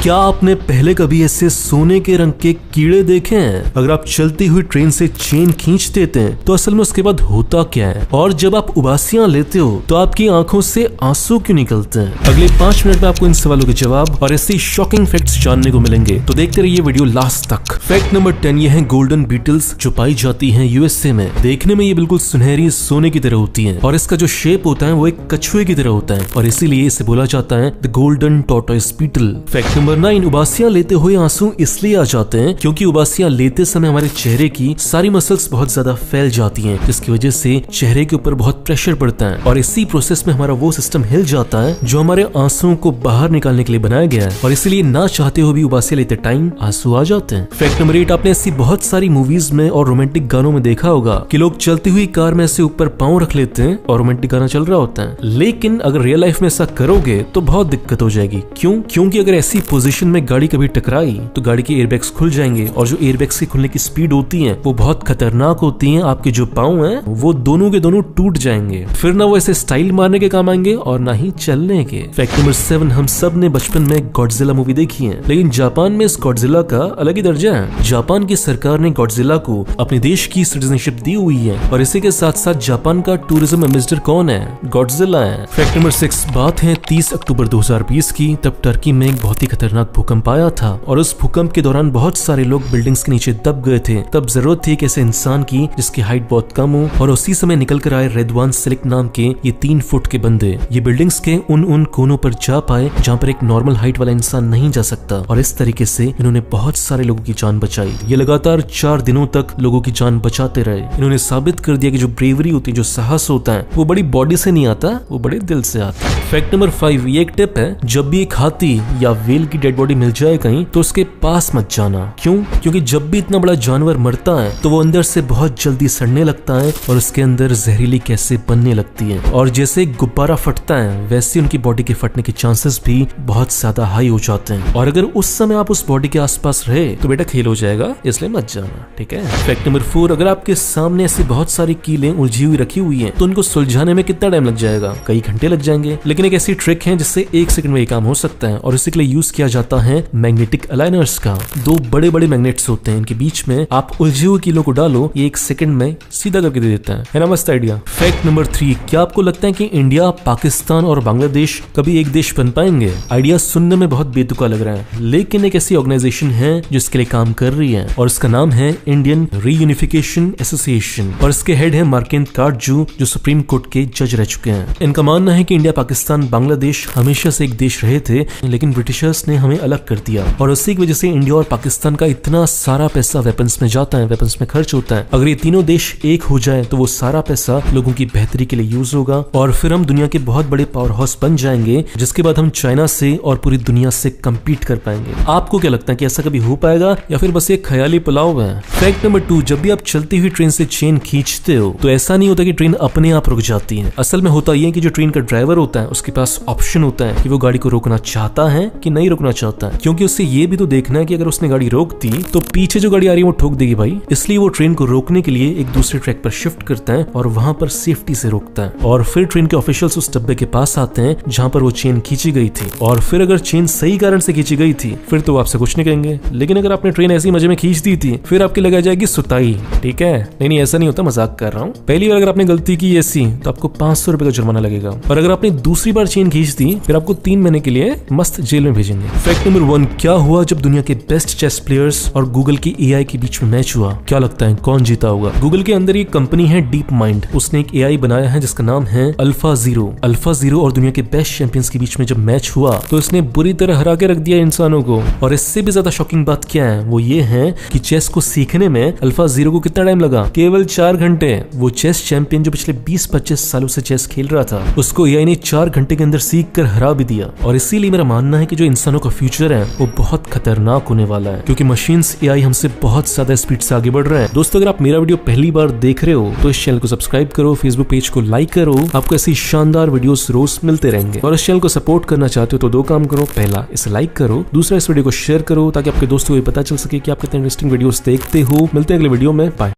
क्या आपने पहले कभी ऐसे सोने के रंग के कीड़े देखे हैं? अगर आप चलती हुई ट्रेन से चेन खींच देते हैं तो असल में उसके बाद होता क्या है? और जब आप उबासियां लेते हो तो आपकी आंखों से आंसू क्यों निकलते हैं? अगले 5 मिनट में आपको इन सवालों के जवाब और ऐसे शॉकिंग फैक्ट्स जानने को मिलेंगे, तो देखते रहिए वीडियो लास्ट तक। फैक्ट नंबर 10, ये है गोल्डन बीटल्स जो पाई जाती हैं यूएसए में। देखने में ये बिल्कुल सुनहरी सोने की तरह होती हैं और इसका जो शेप होता है वो एक कछुए की तरह होता है और इसीलिए इसे बोला जाता है the golden tortoise beetle. Fact number 9, उबासियां लेते हुए आंसू इसलिए आ जाते हैं क्योंकि उबासियां लेते समय हमारे चेहरे की सारी मसल्स बहुत ज्यादा फैल जाती हैं, जिसकी वजह से चेहरे के ऊपर बहुत प्रेशर पड़ता है और इसी प्रोसेस में हमारा वो सिस्टम हिल जाता है जो हमारे आंसुओं को बाहर निकालने के लिए बनाया गया है और इसीलिए ना चाहते हुए भी उबासियां लेते टाइम आंसू आ जाते हैं। फैक्ट नंबर 8, आपने ऐसी बहुत सारी मूवीज में और रोमांटिक गानों में देखा होगा कि लोग चलती हुई कार में ऐसे ऊपर पांव रख लेते हैं और रोमांटिक गाना चल रहा होता है, लेकिन अगर रियल लाइफ में ऐसा करोगे तो बहुत दिक्कत हो जाएगी। क्योंकि अगर ऐसी पोजीशन में गाड़ी कभी टकराई तो गाड़ी के एयरबैग्स खुल जाएंगे और जो एयरबैग्स की खुलने की स्पीड होती है वो बहुत खतरनाक होती है। आपके जो पांव हैं वो दोनों के दोनों टूट जाएंगे, फिर ना वो ऐसे स्टाइल मारने के काम आएंगे और ना ही चलने के। फैक्ट नंबर 7, हम सब ने बचपन में गॉडजिला मूवी देखी है, लेकिन जापान में इस गॉडजिला का अलग ही दर्जा है। जापान की सरकार ने गॉडजिला को अपने देश की सिटीजनशिप दी हुई है और इसी के साथ साथ जापान का टूरिज्म एम्बेसडर कौन है? गॉडजिला है। फैक्ट नंबर 6, बात है 30 अक्टूबर 2020 की। तब टर्की में एक बहुत ही खतरनाक भूकंप आया था और उस भूकंप के दौरान बहुत सारे लोग बिल्डिंग्स के नीचे दब गए थे। तब जरूरत थी एक ऐसे इंसान की जिसकी हाइट बहुत कम हो और उसी समय निकल कर आए रेडवान सिलिक नाम के ये 3 फुट के बंदे। ये बिल्डिंग्स के उन कोनों पर जा पाए जहाँ पर एक नॉर्मल हाइट वाला इंसान नहीं जा सकता और इस तरीके से इन्होंने बहुत सारे लोगों की जान बचाई। ये लगातार 4 दिनों तक लोगों की जान बचाते रहे। इन्होंने साबित कर दिया कि जो ब्रेवरी होती है, जो साहस होता है, वो बड़ी बॉडी से नहीं आता, वो बड़े दिल से आता है। फैक्ट नंबर 5, ये एक टिप है, जब भी एक हाथी या व्हेल की डेड बॉडी मिल जाए कहीं तो उसके पास मत जाना। क्योंकि जब भी इतना बड़ा जानवर मरता है तो वो अंदर से बहुत जल्दी सड़ने लगता है और उसके अंदर जहरीली गैसें बनने लगती हैं और जैसे गुब्बारा फटता है वैसे उनकी बॉडी के फटने के चांसेस भी बहुत ज्यादा हाई हो जाते हैं और अगर उस समय आप उस बॉडी के आसपास रहे तो बेटा खेल हो जाएगा, इसलिए मत जाना, ठीक है। फैक्ट नंबर 4, अगर आपके सामने ऐसी बहुत सारी कीलें उलझी हुई रखी हुई हैं तो उनको सुलझाने में कितना टाइम लग जाएगा? कई घंटे लग जाएंगे, लेकिन एक ऐसी ट्रिक है जिससे 1 सेकंड में ये काम हो सकता है और इसी के लिए यूज किया जाता है मैग्नेटिक अलाइनर्स का। 2 बड़े बड़े मैग्नेट्स होते हैं, इनके बीच में आप उलझी हुई कीलों को डालो, ये 1 सेकंड में सीधा करके दे देता है ना? मस्त आइडिया। फैक्ट नंबर 3, क्या आपको लगता है कि इंडिया, पाकिस्तान और बांग्लादेश कभी एक देश बन पाएंगे? आइडिया सुनने में बहुत बेतुका लग रहा है, लेकिन एक ऐसी ऑर्गेनाइजेशन है जो इसके लिए काम कर रही है और इसका नाम है इंडियन रीयूनिफिकेशन एसोसिएशन और इसके हेड है मार्केंद्र काटजू जो सुप्रीम कोर्ट के जज रह चुके हैं। इनका मानना है कि इंडिया, पाकिस्तान, बांग्लादेश हमेशा से एक देश रहे थे, लेकिन ब्रिटिशर्स ने हमें अलग कर दिया और उसी की वजह से इंडिया और पाकिस्तान का इतना सारा पैसा वेपन्स में जाता है, वेपन्स में खर्च होता है। अगर ये तीनों देश एक हो जाए तो वो सारा पैसा लोगों की बेहतरी के लिए यूज होगा और फिर हम दुनिया के बहुत बड़े पावर हाउस बन जाएंगे, जिसके बाद हम चाइना से और पूरी दुनिया से कम्पीट कर पाएंगे। आपको क्या लगता है कि ऐसा कभी हो पाएगा या फिर बस एक ख्याली पुलाव है? फैक्ट नंबर 2, जब भी आप चलती हुई ट्रेन से चेन खींचते हो तो ऐसा नहीं होता कि ट्रेन अपने आप रुक जाती है। असल में होता यह कि जो ट्रेन का ड्राइवर होता है उसके पास ऑप्शन होता है कि वो गाड़ी को रोकना चाहता है कि नहीं रोकना चाहता है, क्योंकि उससे ये भी तो देखना है कि अगर उसने गाड़ी रोक दी तो पीछे जो गाड़ी आ रही है वो ठोक देगी भाई। इसलिए वो ट्रेन को रोकने के लिए एक दूसरे ट्रैक पर शिफ्ट करता है और वहां पर सेफ्टी से रोकता है और फिर ट्रेन के ऑफिशियल्स उस डब्बे के पास आते हैं जहां पर वो चेन खींची गई थी और फिर अगर चेन सही कारण से खींची गई थी फिर तो आपसे कुछ नहीं कहेंगे, लेकिन अगर आपने ट्रेन ऐसी मजे में खींच दी थी फिर आपकी लगा जाएगी सुताई, ठीक है? नहीं ऐसा नहीं होता, मजाक कर रहा हूँ। पहली बार अगर आपने गलती की ऐसी तो आपको 500 रुपए का जुर्माना लगेगा और अगर आपने दूसरी बार चेन खींच दी फिर आपको 3 महीने के लिए मस्त जेल में भेजेंगे। फैक्ट नंबर 1, क्या हुआ जब दुनिया के बेस्ट चेस प्लेयर्स और गूगल की एआई के बीच में मैच हुआ? क्या लगता है कौन जीता होगा? गूगल के अंदर एक कंपनी है डीप माइंड, उसने एक एआई बनाया है जिसका नाम है अल्फा जीरो और दुनिया के बेस्ट चैंपियंस के बीच में जब मैच हुआ तो इसने बुरी तरह हरा के रख दिया इंसानों को। और इससे भी ज्यादा शॉकिंग बात क्या है, वो ये है कि चेस को सीखने में अल्फा जीरो को कितना टाइम लगा? केवल 4 घंटे। वो चेस चैंपियन जो पिछले 20-25 सालों से चेस खेल रहा था उसको एआई ने 4 घंटे के अंदर सीख कर हरा भी दिया। और इसीलिए मेरा मानना है कि जो इंसानों का फ्यूचर है वो बहुत खतरनाक होने वाला है, क्योंकि मशीन्स, एआई हमसे बहुत ज्यादा स्पीड से आगे बढ़ रहे हैं। दोस्तों, अगर आप मेरा वीडियो पहली बार देख रहे हो तो इस चैनल को सब्सक्राइब करो, फेसबुक पेज को लाइक करो, आपको ऐसी शानदार वीडियोस रोज मिलते रहेंगे। और इस चैनल को सपोर्ट करना चाहते हो तो 2 काम करो, पहला इसे लाइक करो, दूसरा इस वीडियो को शेयर करो ताकि आपके दोस्तों को पता चल सके कि आप कितने इंटरेस्टिंग वीडियोस देखते हो। मिलते हैं अगले वीडियो में, बाय।